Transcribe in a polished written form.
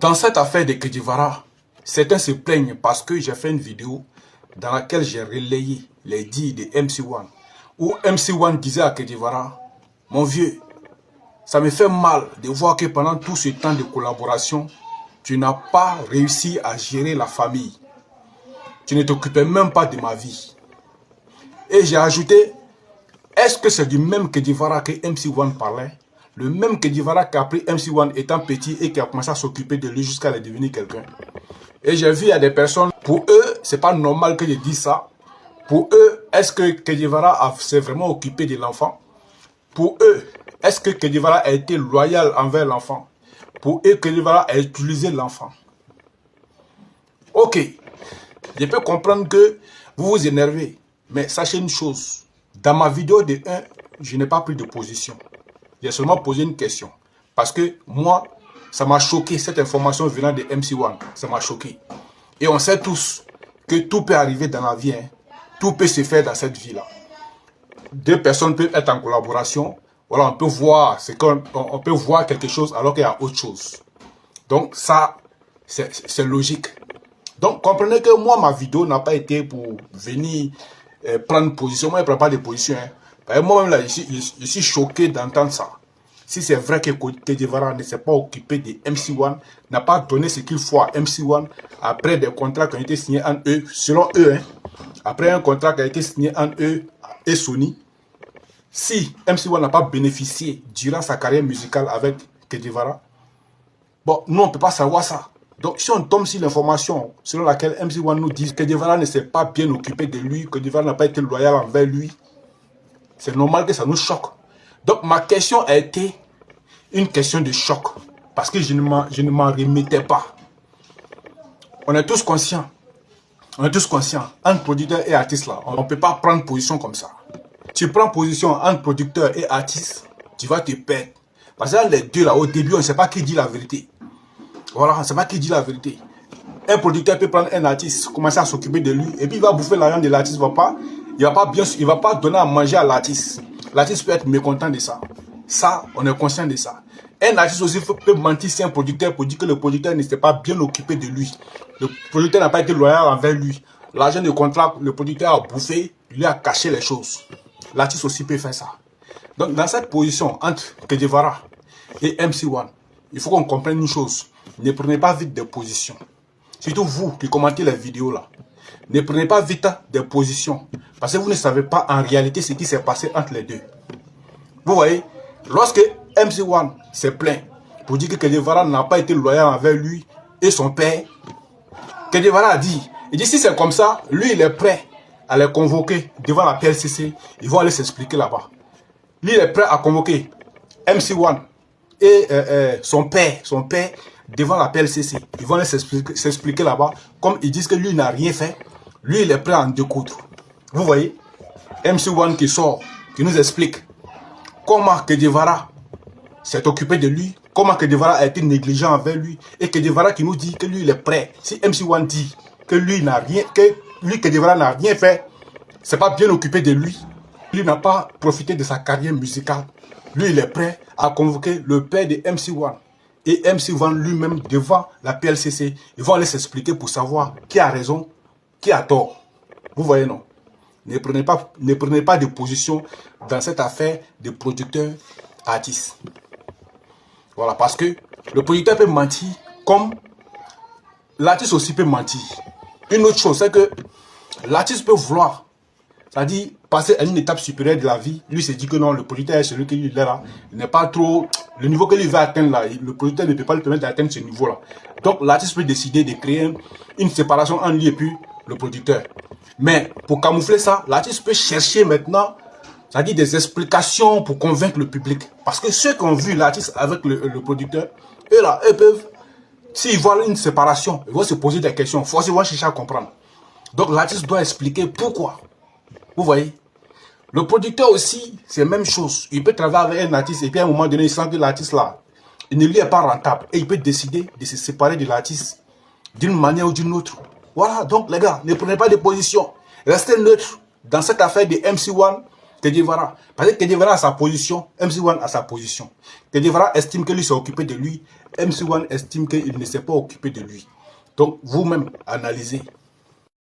Dans cette affaire de Kedivara, certains se plaignent parce que j'ai fait une vidéo dans laquelle j'ai relayé les dires de MC1, où MC1 disait à Kedivara, mon vieux, ça me fait mal de voir que pendant tout ce temps de collaboration, tu n'as pas réussi à gérer la famille. Tu ne t'occupais même pas de ma vie. Et j'ai ajouté, est-ce que c'est du même Kedivara que MC1 parlait? Le même Kedivara qui a pris MC1 étant petit et qui a commencé à s'occuper de lui jusqu'à devenir quelqu'un. Et j'ai vu, il y a des personnes, pour eux, c'est pas normal que je dise ça. Pour eux, est-ce que Kedivara s'est vraiment occupé de l'enfant? Pour eux, est-ce que Kedivara a été loyal envers l'enfant? Pour eux, Kedivara a utilisé l'enfant. Ok, je peux comprendre que vous vous énervez, mais sachez une chose. Dans ma vidéo de 1, je n'ai pas pris de position. J'ai seulement posé une question. Parce que moi, ça m'a choqué, cette information venant de MC1. Ça m'a choqué. Et on sait tous que tout peut arriver dans la vie. Hein. Tout peut se faire dans cette vie-là. Deux personnes peuvent être en collaboration. Voilà, on peut voir, on peut voir quelque chose alors qu'il y a autre chose. Donc ça, c'est logique. Donc comprenez que moi, ma vidéo n'a pas été pour venir prendre position. Moi, je ne prends pas de position. Hein. Moi-même, là, je suis choqué d'entendre ça. Si c'est vrai que Kedivara ne s'est pas occupé de MC1, n'a pas donné ce qu'il faut à MC1 après des contrats qui ont été signés entre eux, selon eux, hein, après un contrat qui a été signé entre eux et Sony, si MC1 n'a pas bénéficié durant sa carrière musicale avec Kedivara, bon, nous on ne peut pas savoir ça. Donc si on tombe sur l'information selon laquelle MC1 nous dit que Kedivara ne s'est pas bien occupé de lui, que Kedivara n'a pas été loyal envers lui, c'est normal que ça nous choque. Donc ma question a été une question de choc. Parce que je ne m'en remettais pas. On est tous conscients. On est tous conscients. Entre producteur et artiste là, on ne peut pas prendre position comme ça. Tu prends position entre producteur et artiste, tu vas te perdre. Parce que les deux là, au début, on ne sait pas qui dit la vérité. Voilà, on ne sait pas qui dit la vérité. Un producteur peut prendre un artiste, commencer à s'occuper de lui, et puis il va bouffer l'argent de l'artiste. Il ne va pas donner à manger à l'artiste. L'artiste peut être mécontent de ça. Ça, on est conscient de ça. Un artiste aussi peut mentir si un producteur pour dire que le producteur ne s'est pas bien occupé de lui. Le producteur n'a pas été loyal envers lui. L'argent de contrat, le producteur a bouffé, lui a caché les choses. L'artiste aussi peut faire ça. Donc, dans cette position entre Kedivara et MC1, il faut qu'on comprenne une chose. Ne prenez pas vite des positions. Surtout vous qui commentez les vidéos là. Ne prenez pas vite des positions. Parce que vous ne savez pas en réalité ce qui s'est passé entre les deux. Vous voyez, lorsque MC1 s'est plaint pour dire que Kedivara n'a pas été loyal envers lui et son père, Kedivara a dit, si c'est comme ça, lui il est prêt à les convoquer devant la PLCC, ils vont aller s'expliquer là-bas. Lui il est prêt à convoquer MC1 et son père devant la PLCC. Ils vont aller s'expliquer là-bas, comme ils disent que lui n'a rien fait, lui il est prêt à en découdre. Vous voyez, MC1 qui sort, qui nous explique comment Kedivara s'est occupé de lui, comment Kedivara a été négligent envers lui, et Kedivara qui nous dit que lui il est prêt. Si MC1 dit que Kedivara n'a rien fait, c'est pas bien occupé de lui, lui n'a pas profité de sa carrière musicale, lui il est prêt à convoquer le père de MC1 et MC1 lui-même devant la PLCC. Ils vont aller s'expliquer pour savoir qui a raison, qui a tort. Vous voyez, non? Ne prenez pas de position dans cette affaire de producteur-artiste. Voilà, parce que le producteur peut mentir comme l'artiste aussi peut mentir. Une autre chose, c'est que l'artiste peut vouloir, c'est-à-dire passer à une étape supérieure de la vie. Lui se dit que non, le producteur est celui qui est là, il n'est pas trop... Le niveau que lui va atteindre là, le producteur ne peut pas lui permettre d'atteindre ce niveau-là. Donc l'artiste peut décider de créer une séparation entre lui et puis le producteur. Mais pour camoufler ça, l'artiste peut chercher maintenant, c'est-à-dire des explications pour convaincre le public. Parce que ceux qui ont vu l'artiste avec le producteur, eux là, eux peuvent, s'ils voient une séparation, ils vont se poser des questions, forcément ils vont chercher à comprendre. Donc l'artiste doit expliquer pourquoi. Vous voyez? Le producteur aussi, c'est la même chose. Il peut travailler avec un artiste et puis à un moment donné, il sent que l'artiste là, il ne lui est pas rentable. Et il peut décider de se séparer de l'artiste d'une manière ou d'une autre. Voilà, donc les gars, ne prenez pas de position. Restez neutre dans cette affaire de MC1 Kedivara. Parce que Kedivara a sa position, MC1 a sa position. Kedivara estime que lui s'est occupé de lui, MC1 estime qu'il ne s'est pas occupé de lui. Donc, vous-même, analysez.